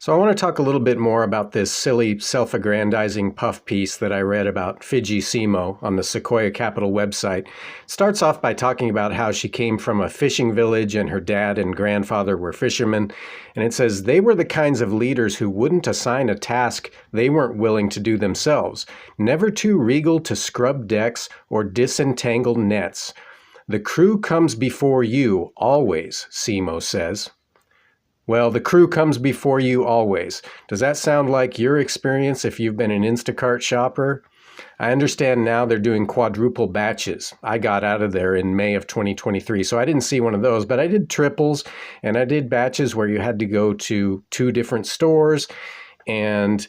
So I want to talk a little bit more about this silly self-aggrandizing puff piece that I read about Fidji Simo on the Sequoia Capital website. It starts off by talking about how she came from a fishing village and her dad and grandfather were fishermen. And it says they were the kinds of leaders who wouldn't assign a task they weren't willing to do themselves, never too regal to scrub decks or disentangle nets. The crew comes before you, always, Simo says. Well, the crew comes before you always. Does that sound like your experience if you've been an Instacart shopper? I understand now they're doing quadruple batches. I got out of there in May of 2023, so I didn't see one of those, but I did triples and I did batches where you had to go to 2 different stores, and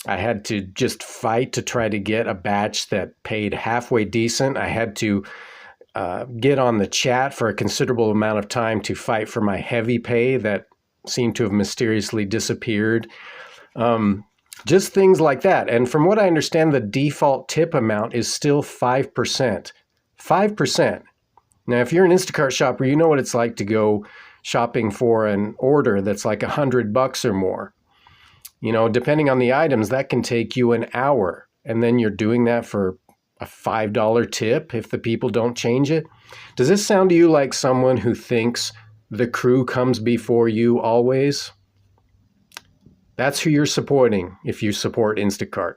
I had to just fight to try to get a batch that paid halfway decent. I had to get on the chat for a considerable amount of time to fight for my heavy pay that seemed to have mysteriously disappeared. Just things like that. And from what I understand, the default tip amount is still 5%. 5%. Now, if you're an Instacart shopper, you know what it's like to go shopping for an order that's like $100 or more. You know, depending on the items, that can take you an hour. And then you're doing that for a $5 tip if the people don't change it. Does this sound to you like someone who thinks the crew comes before you always? That's who you're supporting if you support Instacart.